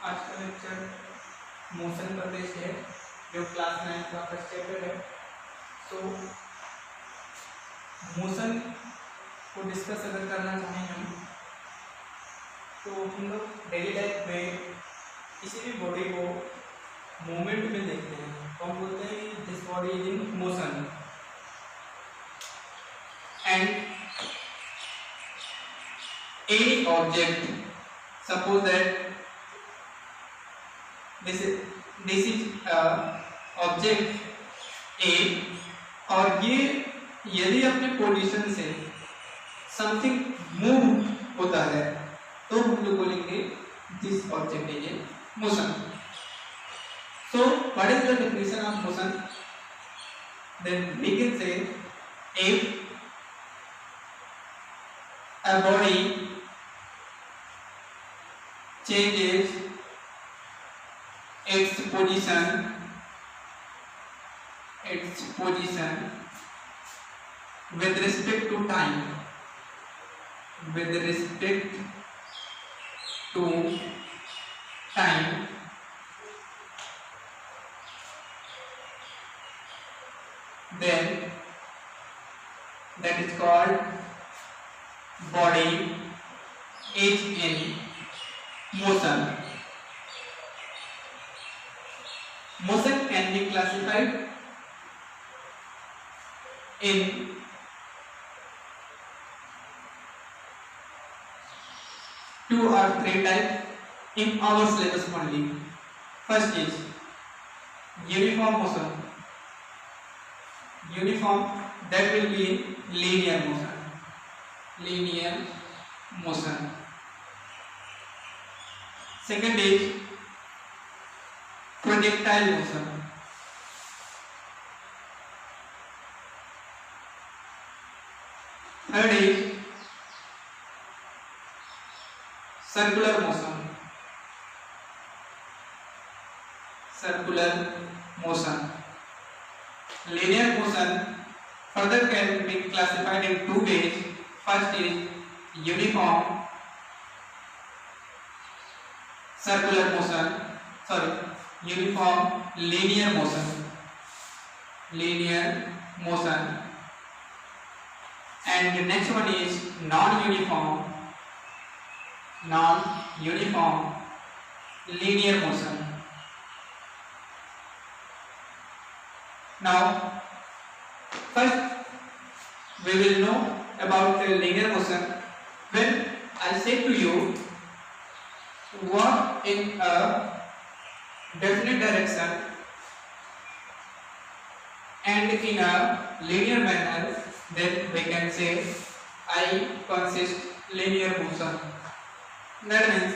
आज का lecture motion पर बेस्ड है, जो क्लास 9 का फर्स्ट चैप्टर है। सो मोशन को डिस्कस अगर करना चाहें हम, तो हम लोग डेली लाइफ में किसी भी बॉडी को मूवमेंट में देखते हैं तो हम बोलते हैं कि this body is in motion. And any object, suppose that this is object A, और ये यदि अपने पोजीशन से समथिंग मूव होता है तो हम लोग बोलेंगे this object is in motion. So what is the definition of motion? Then we can say if a body changes its position with respect to time, with respect to time, then that is called body is in motion. Motion can be classified in two or three types in our syllabus only. First is uniform motion. Uniform, that will be linear motion. Linear motion. Second is projectile motion. Third is circular motion. Circular motion. Linear motion further can be classified in two ways. First is uniform circular motion, uniform linear motion, and the next one is non-uniform linear motion. Now first we will know about the linear motion. When I say to you walk in a definite direction and in a linear manner, then we can say I consist linear motion. That means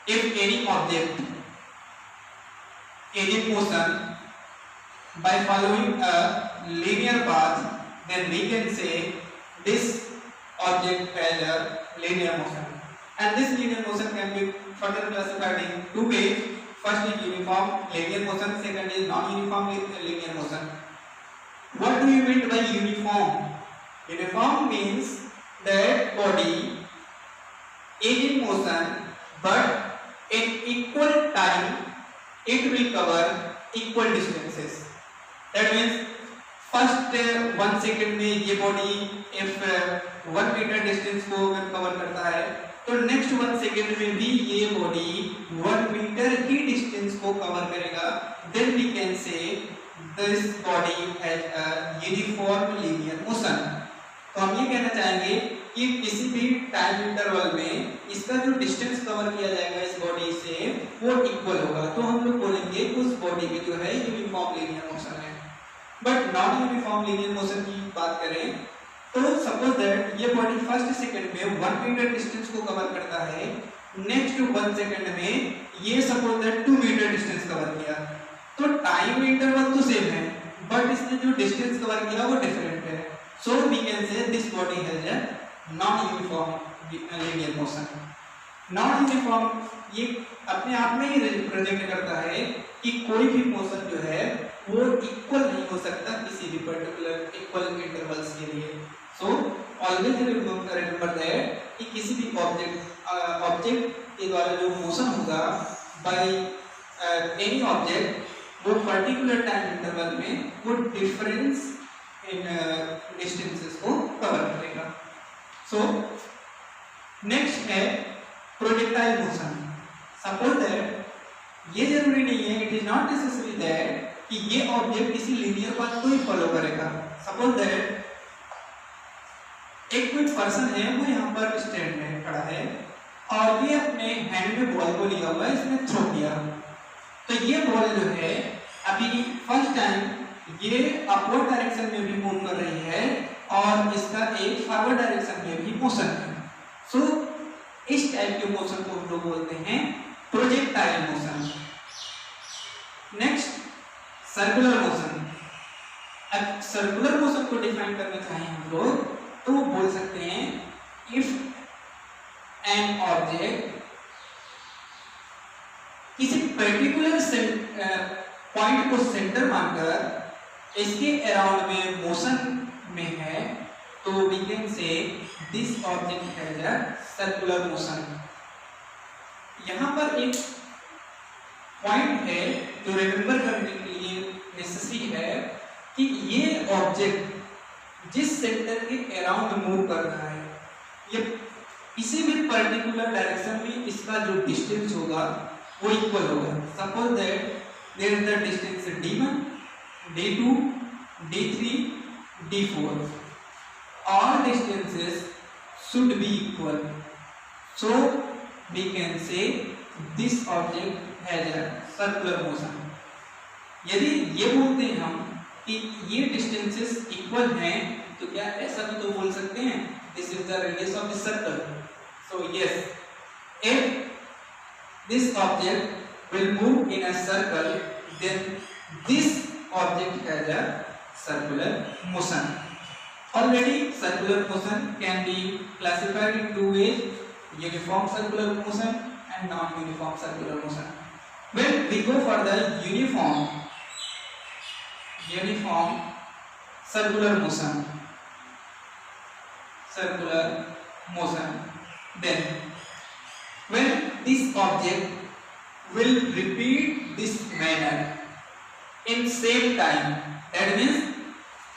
if any object is in motion by following a linear path, then we can say this object has a linear motion. And this linear motion can be further classified in two ways. First is uniform linear motion, second is non-uniform linear motion. What do you mean by uniform? Uniform means that body is in motion, but in equal time it will cover equal distances. That means first 1 second में ये body if 1 metre distance को अगर cover करता है तो next 1 second में भी ये बॉडी 1 मीटर ही डिस्टेंस को कवर करेगा. Then we can say this body has a uniform linear motion. तो हम ये कहना चाहेंगे कि किसी भी टाइम इंटरवल में इसका जो डिस्टेंस कवर किया जाएगा इस बॉडी से वो इक्वल होगा. तो हम लोग बोलेंगे उस बॉडी में जो है यूनिफॉर्म लीनियर मोशन है. But non uniform linear motion की बात करें तो सपोज दैट ये बॉडी फर्स्ट सेकंड में 1 मीटर डिस्टेंस को कवर करता है, नेक्स्ट 1 सेकंड में ये suppose that 2 metre distance cover किया. तो टाइम इंटरवल तो सेम है बट इसने जो डिस्टेंस कवर किया वो डिफरेंट है. So we can say this body has a non uniform linear motion. Non uniform ये अपने आप में ही प्रोजेक्ट करता है कि कोई भी मोशन जो है वो इक्वल नहीं हो सकता किसी भी पर्टिकुलर इक्वल इंटरवल्स के लिए. सो ऑलवेज रिमेंबर दैट कि किसी भी ऑब्जेक्ट ऑब्जेक्ट के द्वारा जो मोशन होगा बाय एनी ऑब्जेक्ट वो पर्टिकुलर टाइम इंटरवल में वो डिफरेंस इन डिस्टेंसेस को कवर करेगा। सो नेक्स्ट है प्रोजेक्टाइल मोशन। सपोज दैट ये जरूरी नहीं है, it is not necessary that कि ये ऑब्जेक्ट किसी लीनियर पाथ को ही फॉलो करेगा। सपोज दैट एक कोई पर्सन है, वो यहाँ पर स्टैंड में खड़ा है और ये अपने हैंड में बॉल को लिया हुआ है, इसने थ्रो किया। तो ये बॉल जो है अभी फर्स्ट टाइम ये अपवर्ड डायरेक्शन में भी मूव कर रही है और इसका एक फॉरवर्ड डायरेक्शन में भी मोशन है। सो इस टाइप के मोशन को हम लोग बोलते हैं projectile motion. Next circular motion. अब सर्कुलर मोशन को डिफाइन करना चाहें हम लोग तो बोल सकते हैं इफ एन ऑब्जेक्ट किसी पर्टिकुलर पॉइंट को सेंटर मानकर इसके अराउंड में मोशन में है तो we can say this object has a circular motion. यहां पर एक पॉइंट है जो रिमेंबर करने के लिए नेसेसरी है कि ये ऑब्जेक्ट जिस सेंटर के अराउंड मूव कर रहा है ये किसी भी पर्टिकुलर डायरेक्शन में इसका जो डिस्टेंस होगा वो इक्वल होगा। Suppose that there is the distance d1, d2, d3, d4, all distances should be equal, so we can say this object has a circular motion। यदि ये बोलते हैं हम कि ये डिस्टेंसेस इक्वल हैं तो क्या ऐसा भी तो बोल सकते हैं this is the radius of the circle. So yes, if this object will move in a circle then this object has a circular motion। Already circular motion can be classified in two ways, uniform circular motion and non-uniform circular motion। When we go for the uniform circular motion, then when this object will repeat this manner in same time, that means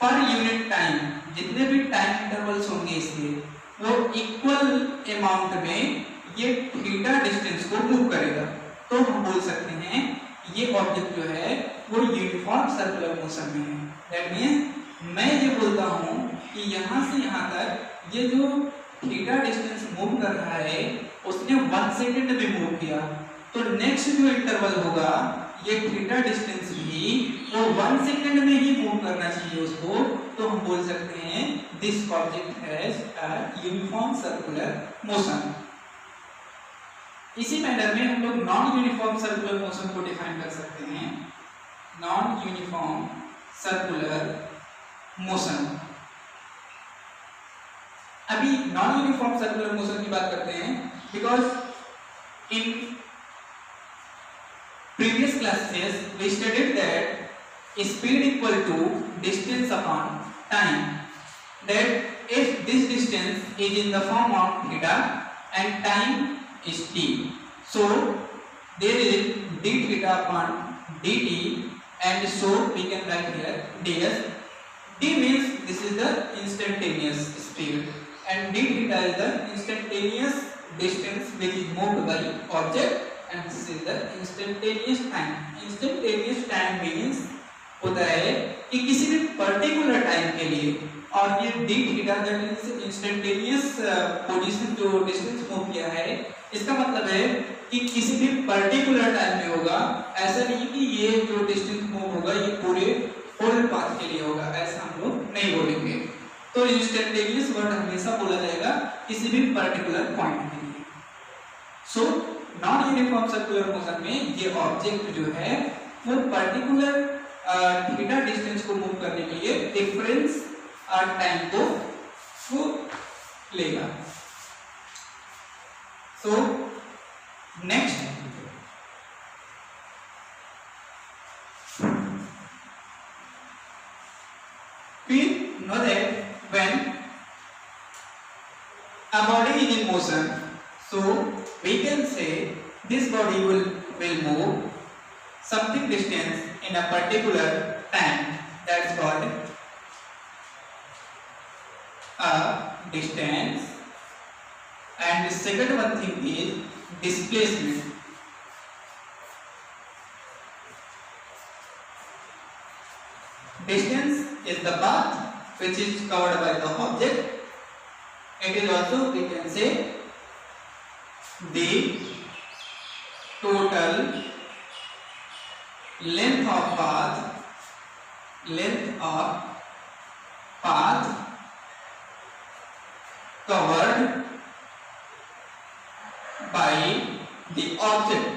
per unit time जितने भी time intervals होंगे इसके वो equal amount में ये theta distance को move करेगा तो हम बोल सकते हैं ये ऑब्जेक्ट जो है वो यूनिफॉर्म सर्कुलर मोशन में है। दैट मींस मैं ये बोलता हूँ कि यहाँ से यहाँ तक ये जो थीटा डिस्टेंस मूव कर रहा है उसने 1 सेकंड में मूव किया तो नेक्स्ट जो इंटरवल होगा ये थीटा डिस्टेंस भी वो 1 सेकंड में ही मूव करना चाहिए उसको, तो हम बोल सकते हैं this object has a uniform circular motion. इसी मैनर में हम लोग नॉन यूनिफॉर्म सर्कुलर मोशन को डिफाइन कर सकते हैं। नॉन यूनिफॉर्म सर्कुलर मोशन, अभी नॉन यूनिफॉर्म सर्कुलर मोशन की बात करते हैं because in previous classes we studied that speed equal to distance upon time, that if this distance is in the form of theta and time is t, so there is d theta upon dt and so we can write here ds। d means this is the instantaneous speed and d theta is the instantaneous distance which is moved by object and this is the instantaneous time। instantaneous time means होता है कि किसी भी particular time के लिए और ये d theta that means instantaneous position जो डिस्टेंस मूव किया है इसका मतलब है कि किसी भी पर्टिकुलर टाइम में होगा, ऐसा नहीं कि ये जो डिस्टेंस मूव होगा ये पूरे होल पाथ के लिए होगा, ऐसा हम लोग नहीं बोलेंगे। तो इंस्टेंटेनियस वर्ड हमेशा बोला जाएगा किसी भी पर्टिकुलर पॉइंट के लिए। So non uniform circular motion में ये ऑब्जेक्ट जो है वो पर्टिकुलर थीटा डिस्टेंस को मूव करने के लिए डिफरेंस टाइम को वो लेगा। So next we know that when a body is in motion, So we can say this body will move something distance in a particular time. That's called a distance. And the second one thing is displacement. Distance is the path which is covered by the object. It is also, we can say, the total length of path covered by the object.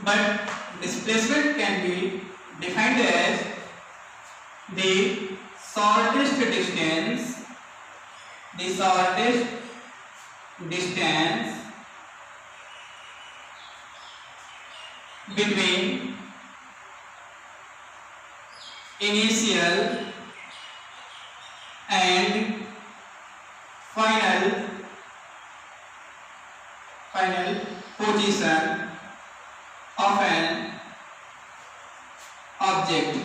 But displacement can be defined as the shortest distance between initial and final position of an object.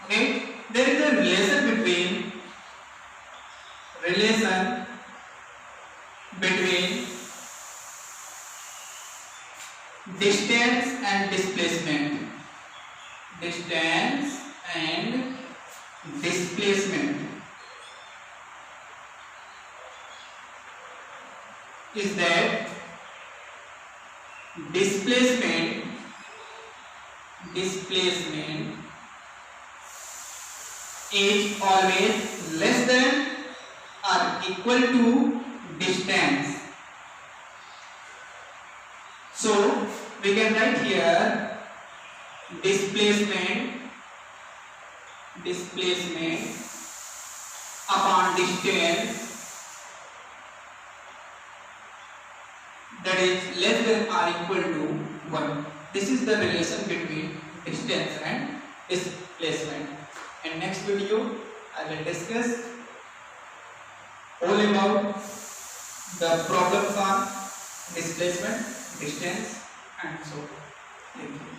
Okay, there is a relation between distance and displacement. Distance and displacement is that displacement is always less than or equal to distance. So we can write here displacement upon distance, that is less than or equal to 1. This is the relation between distance and displacement. In next video I will discuss all about the problems on displacement, distance and so on. Thank you.